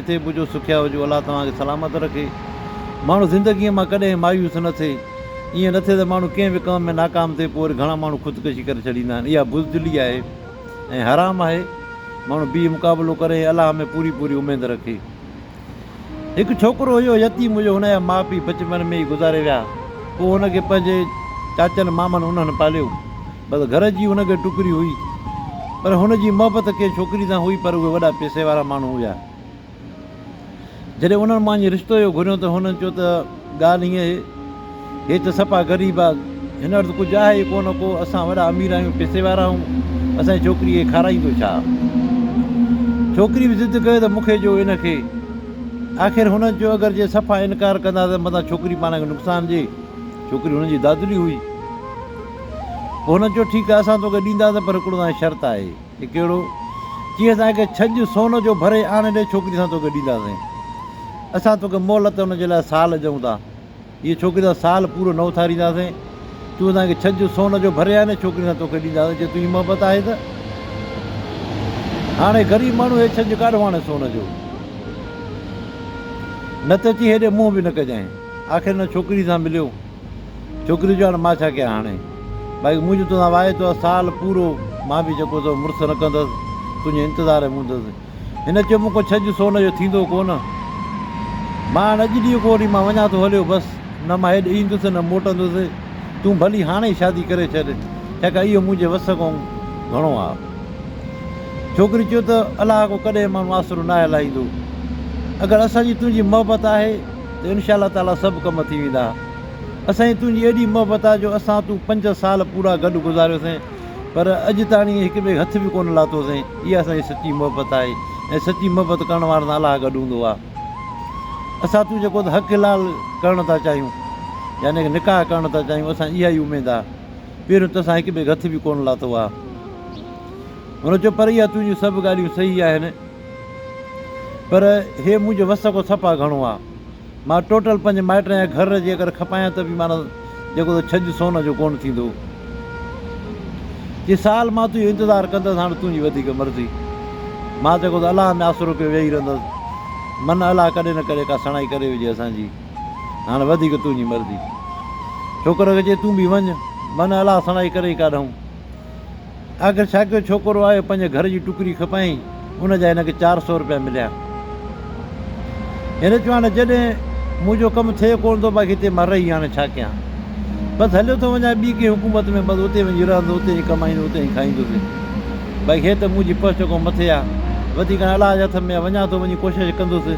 हिते पुॼो सुखिया हुजो, अलाह तव्हांखे सलामत रखे। माण्हू ज़िंदगीअ मां कॾहिं मायूस न थिए, ईअं न थिए त माण्हू कंहिं बि कम में नाकाम थिए पोइ वरी घणा माण्हू ख़ुदकुशी करे छॾींदा आहिनि। इहा बुज़दिली आहे ऐं हराम आहे। माण्हू बी मुक़ाबिलो करे अलाह में पूरी पूरी उमेदु रखे। हिकु छोकिरो हुयो, यतीम हुयो, हुनजा माउ पीउ बचपन में ई गुज़ारे विया। पोइ हुनखे पंहिंजे चाचनि मामनि उन्हनि पालियो। बसि घर जी हुनखे टुकरी हुई, पर हुनजी मोहबत कंहिं छोकिरी सां हुई, पर उहे वॾा पैसे वारा माण्हू हुया। जॾहिं उन्हनि मां ईअं रिश्तो जो घुरियो त हुननि चयो त ॻाल्हि हीअं, हे त सफ़ा ग़रीब आहे, हिन वटि कुझु आहे ई कोन को, असां वॾा अमीर आहियूं, पैसे वारा आहियूं, असांजी छोकिरीअ खे खाराईंदो छा? छोकिरी बि ज़िद कयो त मूंखे ॾियो हिनखे। आख़िर हुननि चयो अगरि जे सफ़ा इनकार कंदा त मथां छोकिरी पाण खे नुक़सानु ॾिए। छोकिरी हुनजी दादरी हुई। पोइ हुननि चयो ठीकु आहे, असां तोखे ॾींदासीं, पर हिकिड़ो तव्हांजी शर्त आहे। कि कहिड़ो? जीअं असांखे छॼु सोन जो भरे आणे ॾे, छोकिरी सां तोखे ॾींदासीं। असां तोखे मोहलत हुनजे लाइ साल ॾियूं था। हीअ छोकिरी सां साल पूरो न उथारींदासीं। तूं असांखे छॼु सोन जो भरे आणे, छोकिरी सां तोखे ॾींदासीं। जे तुंहिंजी मोहबत आहे त। हाणे ग़रीब माण्हू हे छॼु काॾो आणे सोन जो? न त अची हेॾे मुंहुं बि न कजांइ। आख़िर न छोकिरी सां मिलियो। छोकिरी जो हाणे मां छा कयां? हाणे भई मुंहिंजो तोसां वाइदो आहे साल पूरो, मां बि जेको त मुड़ुसु न कंदसि, तुंहिंजे इंतज़ार में हूंदसि। हिन चयो मूंखे छॼु सोन जो थींदो कोन। मां हाणे अॼु ॾींहुं कोन मां वञा थो, हलियो बसि। न मां हेॾे ईंदुसि न मोटंदुसि। तूं भली हाणे ई शादी करे छॾ, छाकाणि इहो मुंहिंजे वस खां घणो आहे। छोकिरी चयो त अलाह को कॾहिं माण्हू आसिरो न हलाईंदो। अगरि असांजी तुंहिंजी मोहबत आहे त इनशा अलाह ताला सभु कम थी वेंदा। असांजी तुंहिंजी एॾी मोहबत आहे जो असां तूं 5 साल पूरा गॾु गुज़ारियोसीं, पर अॼु ताणी हिक ॿिए हथ बि कोन लाथोसीं। इहा असांजी सची मोहबत आहे। ऐं सची मोहबत करण वारो त अलाह गॾु हूंदो आहे। असां तूं जेको त हक़ लाल करणु था चाहियूं, यानी कि निकाह करणु था चाहियूं, असां इहा ई उमेदु आहे। पहिरियों त असां हिक ॿिए हथ बि कोन लाथो आहे। हुन चयो पर इहा तुंहिंजियूं सभु ॻाल्हियूं सही आहिनि, पर हे मुंहिंजो वस को सफ़ा घणो आहे। मां टोटल पंहिंजे माइट या घर जे अगरि खपायां त बि माना जेको त छॼु सोन जो कोन थींदो। जे साल मां तुंहिंजो इंतज़ारु कंदुसि, हाणे तुंहिंजी वधीक मर्ज़ी। मां जेको त अलाह में आसिरो कयो वेही रहंदुसि। मन अलाह कॾहिं न कॾहिं का सणाई करे विझे असांजी। हाणे वधीक तुंहिंजी मर्ज़ी। छोकिरो खे चए तूं बि वञ, मन अलाह सणाई करे ई काढूं। आख़िर छा कयो? छोकिरो आयो, पंहिंजे घर जी टुकड़ी खपाई, उनजा हिनखे 400 रुपया मिलिया। हिन चयो हाणे जॾहिं मुंहिंजो कमु थिए कोन थो, बाक़ी हिते मां रही हाणे छा कयां? बसि हलियो थो वञा ॿी कंहिं हुकूमत में, बसि उते वञी रहंदो, उते ई कमाईंदो, उते ई खाईंदुसि। भई हे त मुंहिंजी पहुच खां मथे आहे, वधीक अलाह जे हथ में आहे। वञा थो, वञी कोशिशि कंदुसि।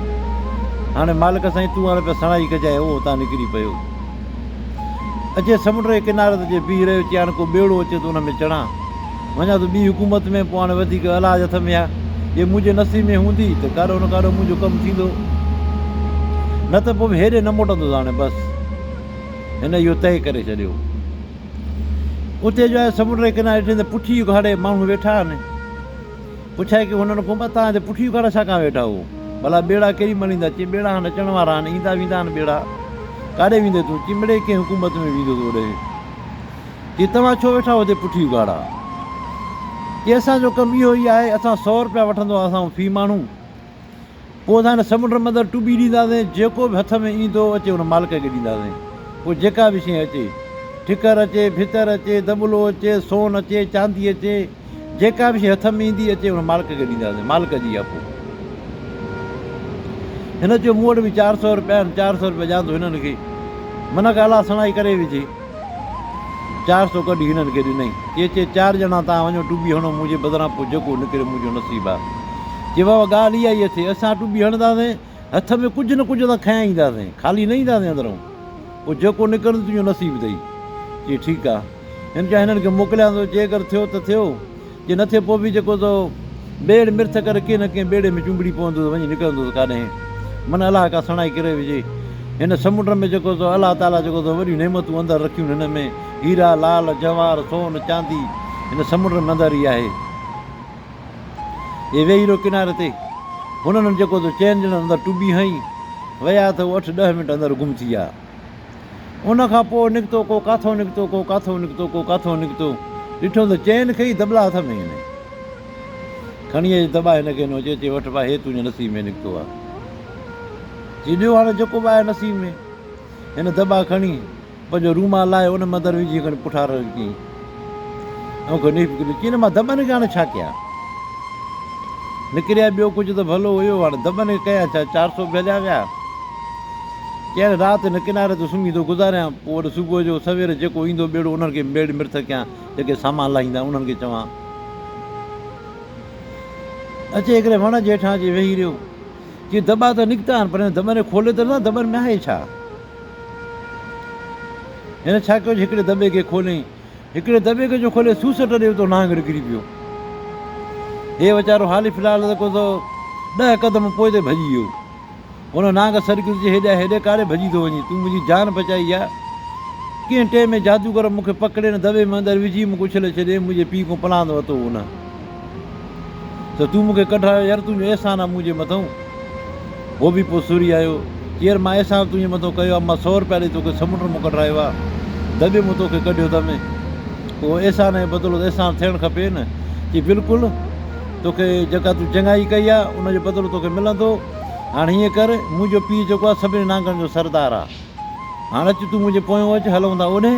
हाणे मालिक साईं तूं हाणे पिया सणाई कजांइ, उहो हुतां निकिरी पियो। अचे समुंड जे किनारे ते बीह रहियो, चई हाणे को ॿेड़ो अचे त हुन में चढ़ा, वञा थो ॿी हुकूमत में। पोइ हाणे वधीक अलाह जे हथ में आहे। इहे मुंहिंजे नसीब में हूंदी त काॾो न काॾो मुंहिंजो कमु थींदो, न त पोइ हेॾे न मोटंदुसि। हाणे बसि हिन इहो तइ करे छॾियो। उते जो आहे समुंड जे किनारे ॾिठे त पुठी घाड़े माण्हू वेठा आहिनि। पुछाए की हुननि खां तव्हां हिते पुठी घाड़ा छा कां वेठा हो? भला ॿेड़ा केॾी महिल ईंदा? चई ॿेड़ा हाणे अचण वारा आहिनि, ईंदा वेंदा आहिनि ॿेड़ा। काॾे वेंदे तूं? चई मिड़े कंहिं हुकूमत में वेंदो तूं होॾे। चई तव्हां छो वेठा हो हिते पुठी घाड़ा? चई असांजो कमु इहो ई आहे, असां 100 रुपया वठंदो आहे असां फी माण्हू। पोइ असां हिन समुंड मंदरु टुॿी ॾींदासीं, जेको बि हथ में ईंदो अचे हुन मालिक खे ॾींदासीं। पोइ जेका बि शइ अचे, ठिकर अचे, भितर अचे, दॿलो अचे, सोन अचे, चांदी अचे, जेका बि शइ हथ में ईंदी अचे हुन मालिक खे ॾींदासीं। मालिक जी आहे। पोइ हिन चयो मूं वटि बि 400 रुपया आहिनि, 400 रुपया ॾियां थो हिननि खे। मन खां अलाह सणाई करे विझे। 400 कढी हिननि खे ॾिनई। चए 4 ॼणा तव्हां वञो टुॿी हणो मुंहिंजे बदिरां, पोइ जेको निकिरे मुंहिंजो नसीबु आहे। चए बाबा ॻाल्हि इहा ई थिए, असां टुॿी हणंदासीं, हथ में कुझु न कुझु त खयां ईंदासीं, ख़ाली न ईंदासीं अंदरूं। पोइ जेको निकिरंदो तुंहिंजो नसीबु अथई। चई ठीकु आहे। हिन चयो हिननि खे मोकिलियां थो, जे अगरि थियो त थियो, जे न थिए पोइ बि जेको त ॿेड़ मिर्थ करे कंहिं न कंहिं ॿेड़े में चुंबड़ी पवंदुसि, वञी निकिरंदुसि काॾहें। मन अलाह का सणाई करे विझे। हिन समुंड में जेको त अलाह ताला जेको त वॾियूं नेमतूं अंदरि रखियूं हिन में, हीरा लाल जवाहर सोन चांदी, हिन समुंड में अंदरि ई आहे। हे वेही रहियो किनारे ते। हुननि जेको त चइनि ॼणनि अंदरि टुॿी हई, विया त 8-10 मिंट अंदरि गुम थी विया। उनखां पोइ निकितो, को काथो निकितो, को काथो निकितो, को काथो निकितो। ॾिठो त चैन खे ई दॿला हथ में आहिनि। खणी दॿा हिनखे ॾिनो, चए वठि भाई हे तुंहिंजे नसीब में निकितो आहे। चई ॾियो हाणे जेको बि आहे नसीब में। हिन दॿा खणी पंहिंजो रूमाल लाहे उन मंदरु विझी खणी पुठार कयईं ऐं चई न मां दॿनि खे हाणे छा कयां। निकिरिया ॿियो कुझु त भलो हुयो, हाणे दॿनि खे कया छा, 400 हलिया विया। चई राति हिन किनारे ते सुम्ही थो गुज़ारियां, पोइ वरी सुबुह जो सवेर जेको ईंदो ॿेड़ो उन्हनि खे मेड़ मिर्थ कयां, जेके सामान लाहींदा उन्हनि खे चवां। अचे हिकिड़े वण जे हेठां अची वेही रहियो। चई दॿा त निकिता आहिनि पर हिन दॿनि खोले त न, दॿनि में आहे छा। हिन छा कयो, हिकिड़े दॿे खे खोलियईं, हिकिड़े दॿे खे जो खोले सूसट ॾे थो नांग निकिरी पियो। हे वीचारो हाली फ़िलहालु त को त 10 क़दम पोइ ते भॼी वियो। हुन नांग सरकियो जे हेॾे हेॾे काॾे भॼी थो वञे, तूं मुंहिंजी जान बचाई आहे। कीअं टे में जादूगर मूंखे पकिड़े न दॿे में अंदरि विझी मूंखे उछले छॾे, मुंहिंजे पीउ खां पलांद वरितो हुन त तूं मूंखे कढायो यार, तुंहिंजो अहसान आहे मुंहिंजे मथां। उहो बि पोइ सुरी आयो, चेर मां अहसान तुंहिंजे मथां कयो आहे, मां 100 रुपया ॾेई तोखे समुंड मां कढायो आहे, दॿे मां तोखे कढियो अथमि, पोइ अहसान जो बदिलो अहसान थियणु खपे न। चई बिल्कुलु, तोखे जेका तूं चङाई कई आहे उनजो बदिलो तोखे मिलंदो। हाणे हीअं कर, मुंहिंजो पीउ जेको आहे सभिनी नांगनि जो सरदार आहे, हाणे अचु तूं मुंहिंजे पोयों अचु, हलूं था ओॾे,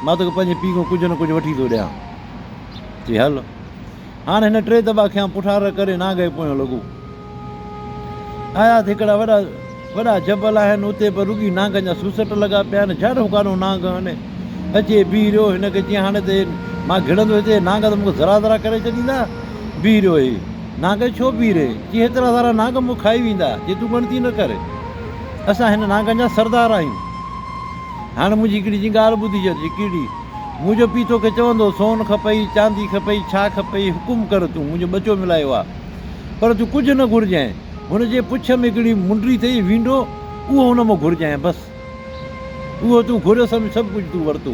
मां तोखे पंहिंजे पीउ खां कुझु न कुझु वठी थो ॾियां। चई हल। हाणे हिन 3 दॿा खयां पुठार करे नांग जे पोयों लॻो। आया त हिकिड़ा वॾा जबल आहिनि, उते पर रुॻी नांगनि जा सूसट लॻा पिया आहिनि, झाड़ो काॾो नांग आहिनि। अचे बीह रहियो, हिनखे चई हाणे त मां घिड़ंदो हिते, नांग त मूंखे ज़रा ज़रा करे छॾींदा। बीह रहियो हे नांग छो बीह रहे, चई हेतिरा सारा नांग मूं खाई वेंदा, चई तूं गणती न कर, असां हिन नांगनि जा सरदार आहियूं। हाणे मुंहिंजी हिकिड़ी जी ॻाल्हि ॿुधी छॾिजे, कहिड़ी, मुंहिंजो पीउ तोखे चवंदो सोन खपई, चांदी खपई, छा खपई, हुकुम कर, तूं मुंहिंजो ॿचो मिलायो आहे, पर तूं कुझु न घुरिजांइ। हुनजे पुछ में हिकिड़ी मुंडी अथई वींडो, उहो हुन मां घुरिजांइ बसि, उहो तूं घुरियो सम्झ, सभु कुझु तूं वरितो,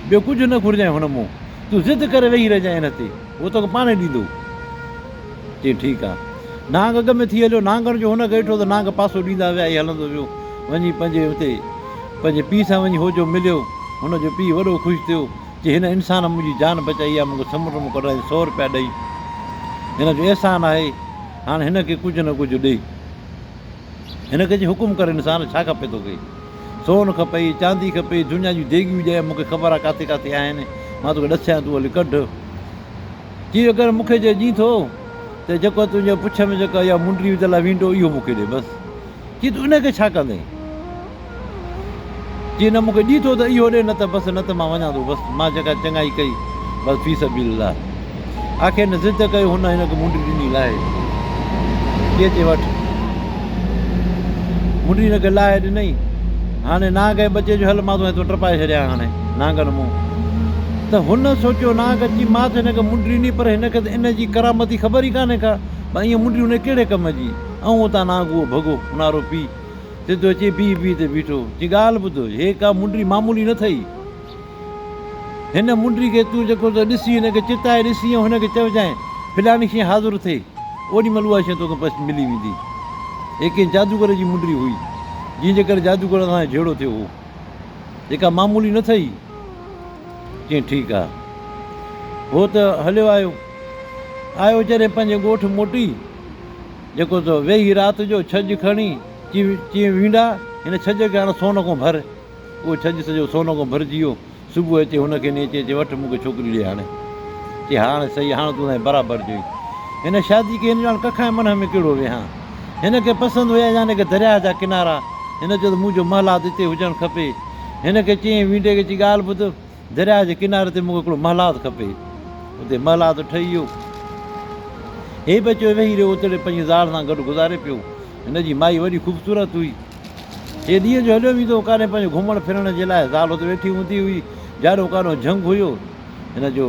ॿियो कुझु न घुरिजांइ हुन मां, तूं ज़िद करे वेही रहिजांइ हिन ते, उहो तोखे पाणे ॾींदो। चई ठीकु आहे। नांग अॻ में थी हलियो, नांगनि जो हुनखे ॾिठो त नांग पासो ॾींदा विया, ई हलंदो वियो, वञी पंहिंजे हुते पंहिंजे पीउ सां वञी हो जो मिलियो, हुनजो पीउ वॾो ख़ुशि थियो। चई हिन इंसान मुंहिंजी जान बचाई आहे, मूंखे समुंड मां कढाई 100 रुपया ॾेई, हिन जो अहसान आहे, हाणे हिनखे कुझु न कुझु ॾे। हिनखे चई हुकुम कर इंसान, छा खपे तोखे, सोन खपई, चांदी खपई, दुनिया जूं देगियूं ॾे, मूंखे ख़बर आहे किथे किथे आहिनि, मां तोखे ॾसियां, तूं हली कढ। चई अगरि मूंखे जे ॾींहुं थो त जेको तुंहिंजे पुछ में जेको इहा मुंडी विधल आहे वींडो, इहो मूंखे ॾे बसि। चई तूं इनखे छा कंदे, चई न मूंखे ॾींहुं त इहो ॾे, न त बसि, न त मां वञा थो बसि, मां जेका चङाई कई बसि फी सबीलिल्लाह। आख़िर हिन ज़िद कई, हुन हिनखे मुंडी ॾिनी लाहे, चई अचे वठि, मुंडी हिनखे लाहे ॾिनई। हाणे नांग जे बचे जो हल मां तूं टपाए छॾियां हाणे नांगनि मूं, त हुन सोचियो नांग अची मां त हिनखे मुंडी ॾिनी, पर हिनखे त इन जी करामती ख़बर ई कान्हे का, भई ईअं मुंडी हुन कहिड़े कम जी, ऐं उतां नांग उहो भॻो उनारो पीउ, सिधो अची बीह ते बीठो। चई ॻाल्हि ॿुधो, हे का मुंडी मामूली न अथई, हिन मुंडी खे तूं जेको त ॾिसी हिनखे चिताए ॾिसी ऐं हुनखे चइजांइ फिलानी शइ हाज़ुरु थिए, ओॾीमहिल उहा शइ तोखे बसि मिली वेंदी। हे कंहिं जादूगर जी मुंडी हुई, जंहिंजे करे जादूगर सां जहिड़ो थियो हो, जेका मामूली न अथई। चई ठीकु आहे। हो त हलियो आयो वीचारे पंहिंजे ॻोठु मोटी, जेको त वेही राति जो छॼु खणी चई वींदा, हिन छॼ खे हाणे सोन खां भर, उहो छॼु सॼो सोन खां भरिजी वियो। सुबुह अचे हुनखे न अचे वठि मूंखे छोकिरी ॾे हाणे। चई हाणे सही, हाणे तूं बराबरि चई, हिन शादी खे हिन ॼाण कखा जे मन में कहिड़ो विहां, हिनखे पसंदि हुया यानी की दरिया जा किनारा, हिन चयो त मुंहिंजो महलात हिते हुजणु खपे। हिनखे चई वींडे खे, चई ॻाल्हि ॿुध, दरिया जे किनारे ते मूंखे हिकिड़ो महलात खपे, उते महलात ठही वियो। हे बचो वेही रहियो उते पंहिंजी ज़ाल सां गॾु गुज़ारे पियो। हिनजी माई वॾी ख़ूबसूरत हुई, हे ॾींहं जो हलियो वेंदो काॾे पंहिंजो घुमण फिरण जे लाइ, ज़ाल हुते वेठी हूंदी हुई, जाॾो काॾो झंगु हुयो, हिनजो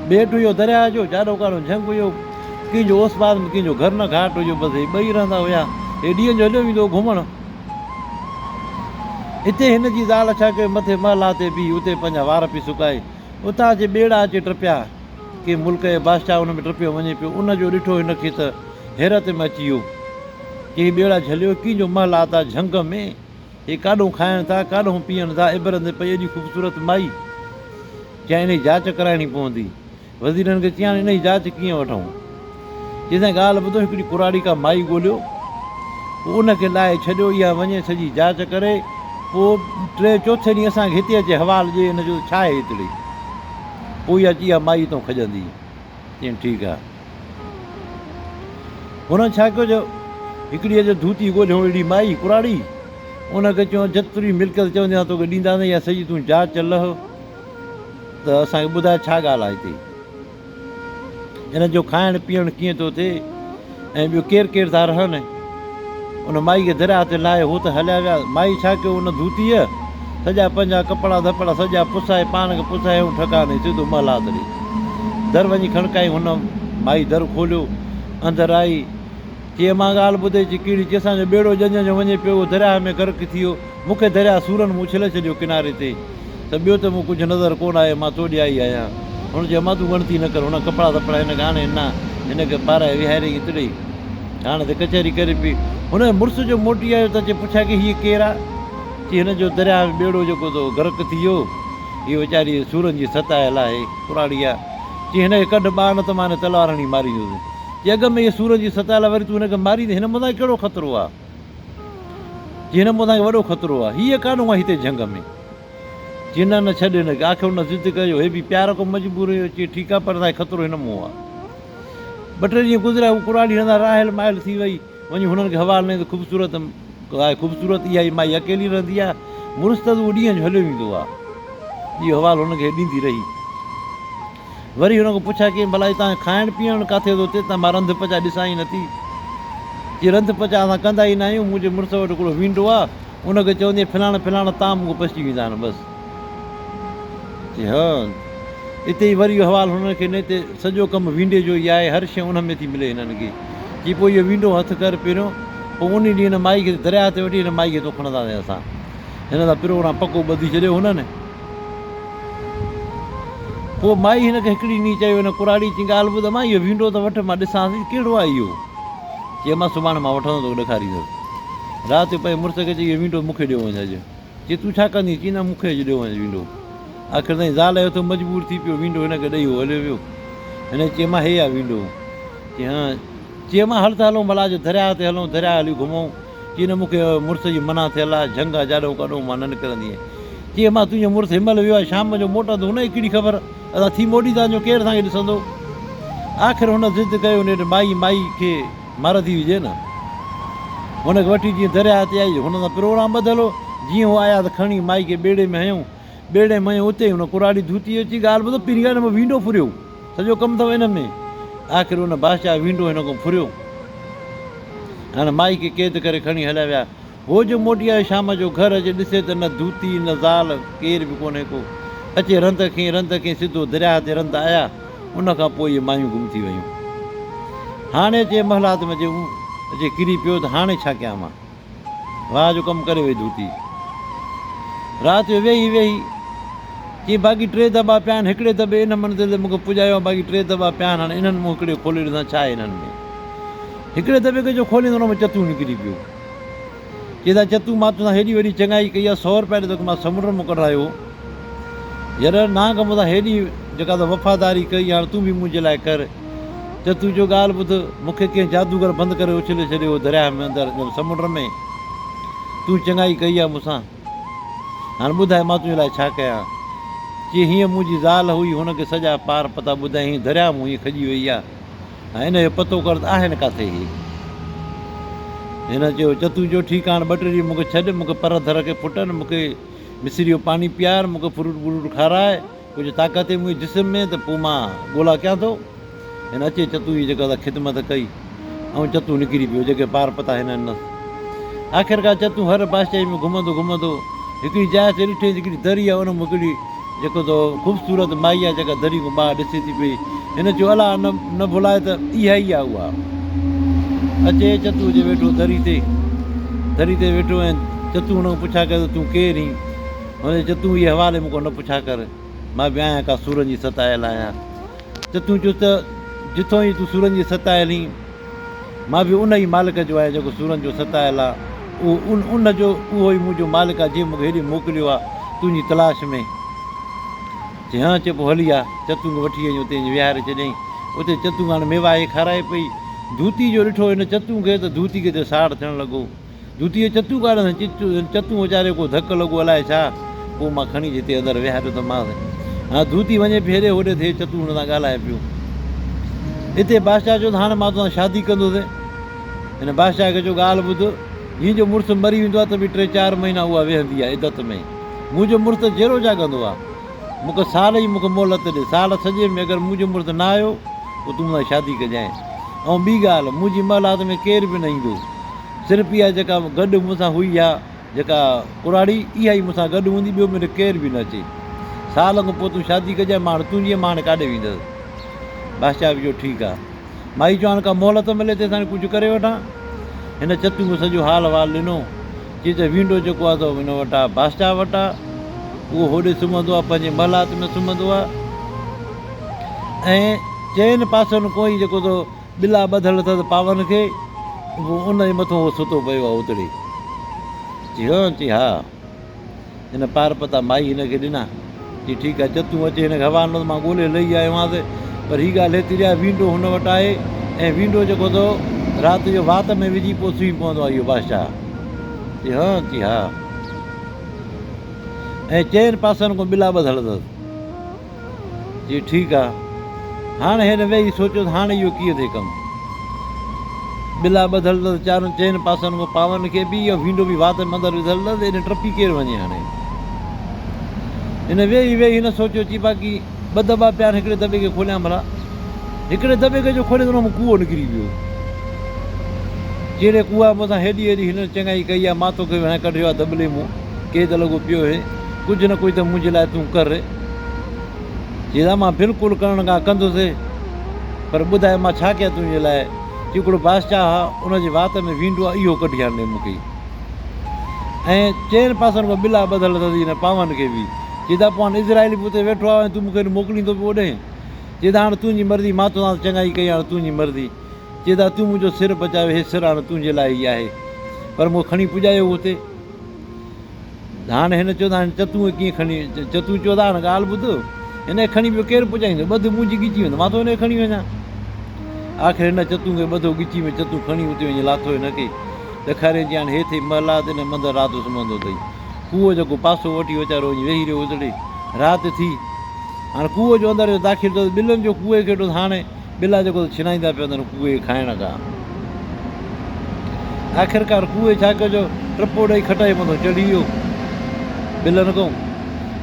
ॿेट हुयो दरिया जो, जाॾो काॾो झंगु हुयो, कंहिंजो ओस पास में कंहिंजो घर न घाट हुयो, बसि हे ॿई रहंदा हुया। हे ॾींहं जो हलियो वेंदो घुमण, हिते हिनजी ज़ाल छा कयो, मथे महला ते बीह, उते पंहिंजा वार पई सुकाए, उतां अचे ॿेड़ा अचे टपिया, कंहिं मुल्क जे बादशाह हुन में टपियो वञे पियो, उनजो ॾिठो हिनखे त हैरत में अची वियो। चई ॿेड़ा झलियो, कंहिंजो महलात आहे झंग में, हे काॾूं खाइनि था, काॾूं पीअनि था, इबरंदे पई एॾी ख़ूबसूरत माई। चई इन जी जांच कराइणी पवंदी, वज़ीरनि खे चई इन जी जांच कीअं वठूं। चई ॻाल्हि ॿुधो, हिकिड़ी कुराड़ी का माई ॻोल्हियो, पोइ उनखे लाहे छॾियो, इहा वञे सॼी जांच करे, पोइ टे चोथे ॾींहुं असांखे हिते अचे हवाल ॾिए हिनजो छा आहे हिकिड़ी, पोइ इहा माई तूं खजंदी। चई ठीकु आहे। हुन छा कयो जो हिकिड़ी अॼु धूती ॻोल्हियो अहिड़ी माई कुराड़ी, उनखे चयो जेतिरी मिल्कियत चवंदी आहे तोखे ॾींदासीं, या सॼी तूं जांच लह त असांखे ॿुधाए छा ॻाल्हि आहे हिते, हिन जो खाइणु पीअणु कीअं थो थिए, ऐं ॿियो केरु केरु था रहनि। उन माई खे दरिया ते लाहे हो त हलिया विया। माई छा कयो, उन धूतीअ सॼा पंहिंजा कपिड़ा धपड़ा सॼा पुसाए, पाण खे पुसाए ऐं ठकाने सिधो महलात ॾे दर वञी खणकाई। हुन माई दर खोलियो, अंदरि आई, चई मां ॻाल्हि ॿुधे, चई कहिड़ी, चई असांजो ॿेड़ो जंज जो वञे पियो दरिया में गर्क थी वियो, मूंखे दरिया सूरनि मूं उछले छॾियो किनारे ते, त ॿियो त मूं कुझु नज़र कोन आहे, मां तोॾे आई आहियां। हुन चयो मां तूं गणती न कर, हुन कपिड़ा धपड़ा हिनखे हाणे न हिनखे पाराए विहारे तॾहिं हाणे त कचहरी करे पई। हुन मुड़ुस जो मोटी आयो त चए पुछा की हीअ केरु आहे, चई हिन जो दरिया में ॿेड़ो जेको थो गर्क थी वियो, हीअ वीचारी सूरनि जी सतायल आहे कुराड़ी आहे, चई हिनखे कढ ॿार न त मां हिन तलवार हणी मारींदुसि। चई अॻ में हीअ सूरनि जी सतायल वरी तूं हिनखे मारींदे, हिन मथां कहिड़ो ख़तरो आहे, चई हिन मथां वॾो ख़तरो आहे, हीअ कान्हो आहे हिते जंग में। चई न छॾे हिनखे। आख़िर हुन ज़िद कयो, हे बि प्यार को मजबूर हुयो, चई ठीकु आहे पर तव्हांखे ख़तरो हिन मूं आहे। ॿ टे ॾींहं गुज़रिया, हू कुराड़ी हंधा राहिल माहिल थी वई, वञी हुननि खे हवाल ॾिनई त ख़ूबसूरत आहे, ख़ूबसूरत इहा ई माई अकेली रहंदी आहे, मुड़ुस त उहो ॾींहं जो हलियो वेंदो आहे, इहो हवाल हुनखे ॾींदी रही। वरी हुन खां पुछा कई भला तव्हां खाइणु पीअणु किथे थो थिए, त मां रंध पचा ॾिसां ई नथी। चई रंध पचा असां कंदा ई न आहियूं, मुंहिंजे मुड़ुस वटि हिकिड़ो विंडो आहे, उनखे चवंदी फिलाणा फिलाणा तव्हां मूंखे पची वेंदा आहिनि बसि। चई हा, हिते ई वरी इहो हवाल हुनखे न, हिते सॼो कमु विंडे जो ई आहे, हर शइ उन में थी मिले हिननि खे। चई पोइ इहो विंडो हथु कर पहिरियों, पोइ उन ॾींहुं हिन माई खे दरिया ते वठी हिन माई खे तो खणंदासीं असां, हिन सां प्रोग्राम पको ॿधी छॾियो हुननि। पोइ माई हिनखे हिकिड़ी ॾींहुं चयो, हिन कुराड़ी, चई ॻाल्हि ॿुध मां, इहो विंडो त वठि मां ॾिसां थी कहिड़ो आहे इहो। चई मां सुभाणे मां वठंदो तोखे ॾेखारींदुसि। राति जो पंहिंजे मुड़ुस खे चई इहो विंडो मूंखे ॾियो वञ अॼु। चई तूं छा कंदी, चई न मूंखे अॼु ॾियो वञ विंडो। आख़िर ताईं ज़ाल जो त मजबूर थी पियो, विंडो हिनखे ॾेई उहो हलियो वियो। हिन चई मां हे आहे विंडो। चई हा। चई मां हल त हलूं भला अॼु दरिया ते हलूं, दरिया हली घुमूं। चई न मूंखे मुड़ुस जी मना थियल आहे, झंग आहे जाॾो काॾो मां न निकिरंदी आहियां। चई मां तुंहिंजो मुड़ुस हिनमहिल वियो आहे, शाम जो मोटंदो हुन जी कहिड़ी ख़बर, असां थी मोटींदासीं केरु असांखे ॾिसंदो। आख़िर हुन ज़िद कयो, हुन माई खे मार थी विझे न, हुनखे वठी जीअं दरिया ते आई, हुन सां प्रोग्राम ॿधल हो। जीअं हू आया त खणी माई खे ॿेड़े में हयूं, ॿेड़े में हयूं, उते हुन कुराड़ी धूती अची ॻाल्हि ॿुधो, पहिरीं ॻाल्हि में विंडो फुरियो, सॼो कमु अथव हिन में। आख़िर हुन बादशाह विंडो हिन खां फुरियो, हाणे माई खे क़ैद करे खणी हलिया विया। हो जो मोटी आयो शाम जो घर अचे ॾिसे त न धूती न ज़ाल केर बि कोन्हे को, अचे रंध खे सिधो दरिया ते रंध आया, उनखां पोइ इहे मायूं गुम थी वियूं। हाणे अचे महलात में अचे किरी पियो त हाणे छा कयां मां, वाह जो कमु करे वई धूती। राति जो वेही चई बाक़ी 3 दॿा पिया आहिनि, हिकिड़े दॿे इन मंज़िल ते मूंखे पुॼायो, बाक़ी 3 दॿा पिया आहिनि, हाणे इन्हनि मूं हिकिड़े खोले ॾिसां छा आहे हिननि में। हिकिड़े दॿे खे जो खोलींदो हुन में चतू निकिरी पियो। चई त चतू मां तोसां हेॾी वॾी चङाई कई आहे, 100 रुपया तोखे मां समुंड मां कढायो, यार नांग मूंसां हेॾी जेका त वफ़ादारी कई, हाणे तूं बि मुंहिंजे लाइ कर। चतू जो ॻाल्हि ॿुध, मूंखे कंहिं जादूगर बंदि करे उछले छॾियो दरिया में अंदरि समुंड में, तूं चङाई कई आहे मूंसां, हाणे ॿुधाए मां तुंहिंजे लाइ छा कयां। चई हीअं मुंहिंजी ज़ाल हुई, हुनखे सॼा पार पता ॿुधाई, हीअं दरिया मूं हीअं खॼी वई आहे, ऐं हिन जो पतो कर त आहे न किथे ही। हिन चयो चतू जो ठीकु आहे, हाणे 2-3 ॾींहं मूंखे छॾ, मूंखे पर धर खे फुटनि, मूंखे मिसिरी जो पाणी पीआर, मूंखे फ्रूट व्रूट खाराए, कुझु ताक़त आहे मुंहिंजे जिस्म में, त पोइ मां ॻोल्हा कयां थो। हिन अचे चतू जी जेका ख़िदमत कई, ऐं चतू निकिरी पियो, जेके पार पता हिननि न। आख़िरकार चतू हर बादशाही में घुमंदो घुमंदो हिकिड़ी जाइ ते ॾिठे, हिकिड़ी दरी आहे, उन में हिकिड़ी जेको त ख़ूबसूरत माई आहे, जेका दरी खां ॿाहिरि ॾिसे थी पई। हिन चयो अला न भुलाए त इहा ई आहे उहा। अचे चतू जे वेठो दरी ते वेठो, ऐं चतू हुन खां पुछा कर तूं केरु आहीं। हुन चतू इहे हवाले मूंखां न पुछा कर, मां बि आहियां का सूरनि जी सतायल आहियां। चतू चयो त जिथो ई तूं सूरनि जी सतायल आहीं, मां बि उन ई मालिक जो आहियां जेको सूरनि जो सतायल आहे, उन जो उहो ई मुंहिंजो मालिक आहे जंहिं मूंखे हेॾे मोकिलियो आहे तुंहिंजी तलाश में। चई हा। चए पोइ हली आहे, चतू खे वठी वञी उते विहारे छॾियईं। उते चतू हाणे मेवा हे खाराए पई, धूती जो ॾिठो हिन चतू खे त धूती खे त साड़ थियणु लॻो। धूतीअ चतू काढनि चतू वीचारे को धकु लॻो अलाए छा, पोइ मां खणी जिते अंदरि विहारियो त मां हा धूती वञे बि हेॾे होॾे थिए, चतू हुन सां ॻाल्हाए पियो। हिते बादशाह चयो त हाणे मां तोसां शादी कंदुसि। हिन बादशाह खे चयो ॻाल्हि ॿुध, हीअं जो मुड़ुसु मरी वेंदो आहे त बि 3-4 महीना उहा वेहंदी आहे इदत में। मुंहिंजो मुड़ुसु त जहिड़ो जाॻंदो आहे, मूंखे साल ई मूंखे मोहलत ॾे, साल सॼे में अगरि मुंहिंजो मुड़ुसु न आयो पोइ तूं मूंसां शादी कजांइ। ऐं ॿी ॻाल्हि, मुंहिंजी महिलात में केर बि न ईंदो, सिर्फ़ु इहा जेका गॾु मूंसां हुई आहे जेका कुराड़ी, इहा ई मूंसां गॾु हूंदी, ॿियो मुंहिंजो केर बि न अचे। साल खां पोइ तूं शादी कजांइ, मां हाणे तुंहिंजी मां हाणे काॾे वेंदसि। बादशाह बि चयो ठीकु आहे। माई चयो हाणे का मोहलत मिले तेसिताईं हाणे कुझु करे वठां। हिन चतू खे सॼो हाल वाल ॾिनो, चई त विंडो जेको आहे त हिन वटि आहे, बादशाह वटि आहे, उहो होॾे सुम्हंदो आहे, पंहिंजे महिलात में सुम्हंदो आहे। ऐं 4 पासनि कोई जेको त ॿिला ॿधल अथसि पावन खे, उहो उन जे मथां उहो सुतो पियो आहे उतरे। चई हा। हिन पार पता माई हिनखे ॾिना, चई ठीकु आहे चतू अचे हिनखे हवालो मां ॻोल्हे लही आयोमांसि, पर हीअ ॻाल्हि हेतिरी आहे विंडो हुन वटि आहे, ऐं विंडो जेको अथव राति जो वात में विझी पोइ सुम्ही पवंदो आहे इहो बादशाह। चई हा। ऐं 4 पासनि खां ॿिला ॿधल अथसि। चई ठीकु आहे। हाणे हिन वेही सोचियो त हाणे इहो कीअं थिए कमु, ॿिला ॿधल अथसि 4 पासनि खां पावन खे बि, ऐं विंडो बि वात में अंदरि विधल अथसि, हिन टपी केरु वञे। हाणे हिन वेही हिन सोचियो, चई बाक़ी 2 दॿा पिया आहिनि, हिकिड़े दॿे खे खोलियां भला। हिकिड़े दॿे खे जो खोले त हुन में कूओ निकिरी पियो। जहिड़े कूआ मूंसां हेॾी हिन चङाई कई आहे, मां तोखे हाणे कढियो आहे दॿले मूं, केरु त लॻो पियो हे, कुझु न कुझु त मुंहिंजे लाइ तूं कर। चई मां बिल्कुलु करण खां कंदुसि, पर ॿुधाए मां छा कयां तुंहिंजे लाइ। हिकिड़ो बादशाह आहे, उनजे वात में विंडो आहे, इहो कढी आणे मूंखे। ऐं 4 पासनि खां ॿिला ॿधल अथसि हिन पावन खे बि। चई त पोइ हाणे इज़राइली बि उते वेठो आहे, तूं मूंखे मोकिलींदो पियो ओॾे। चई त हाणे तुंहिंजी मर्ज़ी, मां तोसां चङाई कई, हाणे तुंहिंजी मर्ज़ी। चई त तूं मुंहिंजो सिर बचायो, हे सिर हाणे तुंहिंजे लाइ ई आहे, पर मूंखे खणी पुॼायो हुते। हाणे हिन चयो त हाणे चतू कीअं खणी, चतू चयो त हाणे ॻाल्हि ॿुध, हिन खणी पियो केरु पुॼाईंदो, ॿध मुंहिंजी ॻिची वेंदो, मां त हिन खणी वञा। आख़िर हिन चतू खे ॿधो ॻिची में, चतू खणी हुते वञी लाथो हिनखे, ॾेखारे जी हाणे हेठि महिलात हिन मंदरु राति सुम्हंदो अथई। कूओ जेको पासो वठी वीचारो वञी वेही रहियो उतड़े, राति थी। हाणे कूओ जो अंदरि दाख़िल अथसि, ॿिलनि जो कूए खे ॾिठो, हाणे ॿिला जेको छिनाईंदा पिया अथनि कूए खे खाइण खां। आख़िरकार कूए छा कयो, टपो ॾेई खटाई मथां चढ़ी वियो ॿिलनि खां।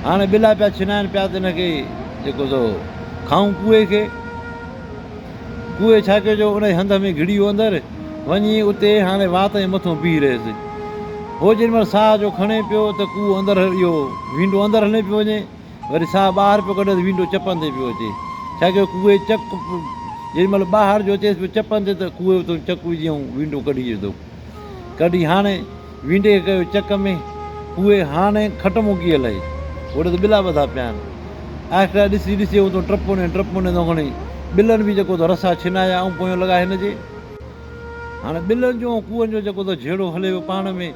हाणे ॿिला पिया छिनाइनि पिया त हिनखे जेको सो खाऊं कूए खे। कूए छा कयो, उन जे हंध में घिड़ी वियो अंदरि वञी, उते हाणे वात जे मथां बीह रहियसि। हो जेॾी महिल साह जो खणे पियो त कूओ अंदरि, इहो विंडो अंदरि हले पियो वञे, वरी साह ॿाहिरि पियो कढे त विंडो चपनि ते पियो अचे। छा कयो, कूए चक जेॾी महिल ॿाहिरि जो अचेसि पियो चपनि ते, त कूए उतां चक विझी ऐं विंडो कढी विधो। कढी हाणे विंडे खे कयो चक में, कूए हाणे खटि मुकी हले, होॾे त ॿिला ॿधा पिया आहिनि। आख़िर ॾिसी उतां टपो ने थो खणी, ॿिलनि बि जेको त रसा छिनाया ऐं पोयां लॻा हिनजे। हाणे ॿिलनि जो ऐं कूअनि जो जेको त झेड़ो हले पियो पाण में।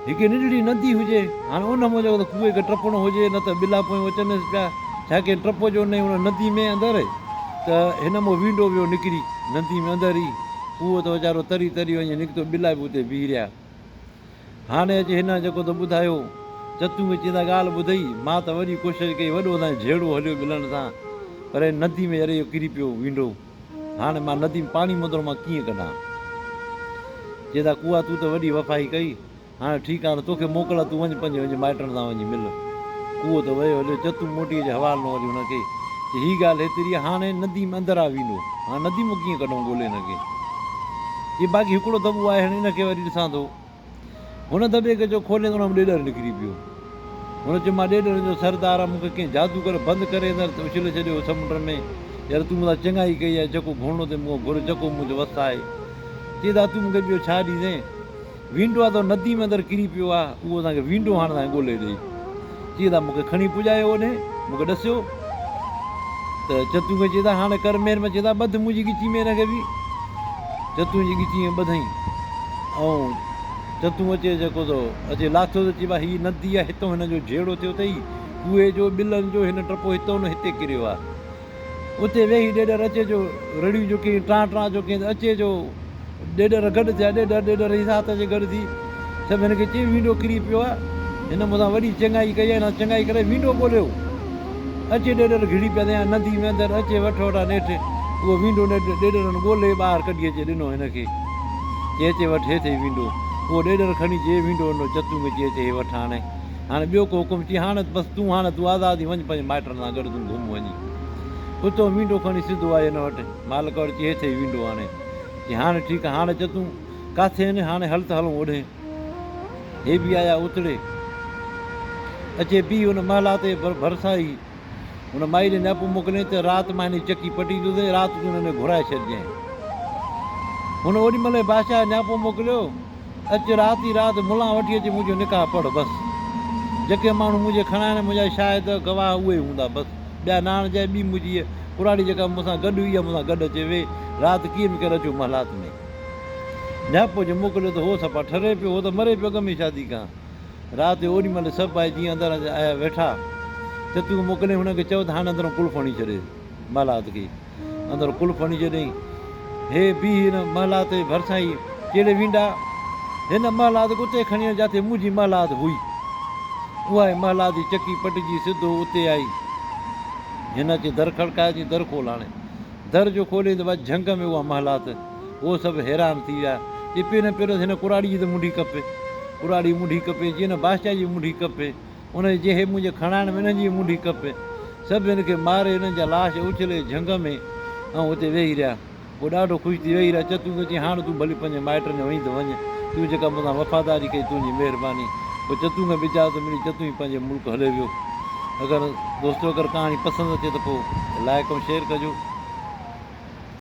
हिकु निंढड़ी नदी हुजे, हाणे उन में जेको त कूए खे टपणो हुजे, न त ॿिला पोयां अचनि पिया, छा की टपो जो न हुन नदी में अंदरि, त हिन मां विंडो वियो निकिरी नदी में अंदरि ई। कूओ त वीचारो तरी वञे निकितो, ॿिला बि उते बीह रहिया। हाणे अचे हिन जेको त ॿुधायो, चतू में चवंदा ॻाल्हि ॿुधई, मां त वॾी कोशिशि कई, वॾो असांजो झेड़ो हलियो ॿिलनि सां, पर नदी में अरे इहो किरी पियो विंडो। हाणे मां नदी में पाणी मंदर मां कीअं कढां। चवंदा कूआ तूं त वॾी वफ़ाई कई, हाणे ठीकु आहे, तोखे मोकिल, तूं वञ पंहिंजे माइटनि सां वञी मिल। कूओ त वियो हलियो, चतू मोटी जे हवाल न वरी हुनखे। हीअ ॻाल्हि हेतिरी आहे, हाणे नदी में अंदरि आहे विंडो, हाणे नदी में कीअं कढूं ॻोल्हे हिनखे। चई बाक़ी हिकिड़ो दॿो आहे, हाणे हिनखे वरी ॾिसां थो। हुन दॿे खे जो खोले त हुन में ॾेॾर निकिरी पियो। हुन चयो मां ॾेॾर जो सरदार आहे, मूंखे कंहिं जादू करे बंदि करे अंदरि उछले छॾियो समुंड में, यार तूं मूंसां चङाई कई आहे, जेको घुरणो ते मूं घुर, जेको मुंहिंजो वस आहे। चई त तूं मूंखे ॿियो छा ॾींदे, विंडो आहे त नदी में अंदरि किरी पियो आहे, उहो तव्हांखे विंडो हाणे तव्हांखे ॻोल्हे ॾेई। चई त मूंखे खणी पुॼायो होॾे, मूंखे ॾसियो। त चतू खे चई त हाणे कर महिर में, चई त ॿध मुंहिंजी ॻिची में हिनखे बि। चतू जी ॻिची में ॿधई, ऐं चतू अचे जेको थो अचे लाथो त चई भाई हीअ नदी आहे, हितां हिन जो झेड़ो थियो अथई, कूए जो ॿिलनि जो, हिन टपो हितां न हिते किरियो आहे। उते वेही ॾेॾर अचे जो रड़ियूं जो कंहिं टां जो कंहिं अचे जो ॾेॾर गॾु थिया ॾेॾर हिसाब जे गॾु थी सभिनि खे चई विंडो किरी पियो आहे हिन मूंसां वॾी चङाई कई आहे हिन चङाई करे विंडो ॻोल्हियो अचे ॾेॾर घिड़ी पिया थिया नदी में अंदरि अचे वठो वठा नेठि उहो विंडो ॾेॾरनि ॻोल्हे ॿाहिरि कढी अचे ॾिनो हिनखे चए अचे वठि हेठि विंडो उहो ॾेॾर खणी चए विंडो ॾिनो चतू में चए हे वठि हाणे ॿियो को हुकुम चई हाणे बसि तूं हाणे तूं आज़ादी वञु पंहिंजे माइटनि सां गॾु तूं घुम वञी उतो विंडो खणी सिधो आहे हिन वटि मालिक वटि चई हेठि विंडो हाणे चई हाणे ठीकु आहे हाणे चतूं किथे आहिनि हाणे हल त हलूं ओॾे हे बि आया उतड़े अचे पी हुन महिला ते भरिसां ई हुन माई ॾे न पियो मोकिलियईं त राति मां हिन चकी पटी ॾिनई राति तूं हुन घुराए छॾिजांइ हुन ओॾी महिल बादशाह नियापो मोकिलियो अचु राति ई राति मुला वठी अचे मुंहिंजो निकाह पढ़ बसि जेके माण्हू मुंहिंजे खणाइण मुंहिंजा शायदि गवाह उहे हूंदा बसि ॿिया नाण जाए ॿी मुंहिंजी पुराणी जेका मूंसां गॾु हुई आहे मूंसां गॾु अचे वेह राति कीअं बि करे अचो महिलात में नियापो जो मोकिलियो त हो सफ़ा ठरे पियो हो त मरे पियो अॻ में शादी खां राति जो ओॾी महिल सभु आहे जीअं अंदरि आया वेठा त तूं मोकिलियईं हुनखे चओ त हाणे अंदरि कुल्फ हणी छॾे महिलात खे अंदरि कुल्फ हणी छॾियईं हे बि हिन महिलात जे भरिसां ई कहिड़े वेंदा हिन महिलात उते खणी वञ जिते मुंहिंजी महिलात हुई उहा महिलात जी चकी पटिजी सिधो उते आई हिन अची दर खड़काए दर खोल हाणे दर जो खोले त बसि झंग में उहा महिलात उहो सभु हैरान थी विया की पहिरियों पहिरियों हिन कुराड़ी जी त मुंडी खपे कुराड़ी मुंडी खपे जीअं न बादशाह जी मुंडी खपे उनजी जे मुंहिंजे खणाइण में हिननि जी मुंडी खपे सभु हिन खे मारे हिननि जा लाश उछले झंग में ऐं हुते वेही रहिया पोइ ॾाढो ख़ुशि थी वेही रहिया चतू खे चई हाणे तूं भली पंहिंजे माइटनि में वञी त वञ तूं जेका मूंसां वफ़ादारी कई तुंहिंजी महिरबानी पोइ चतू खे वीचार त मिली चतू ई पंहिंजे मुल्क हले वियो अगरि दोस्तो अगरि कहाणी पसंदि अचे त पोइ लाइक ऐं शेयर कजो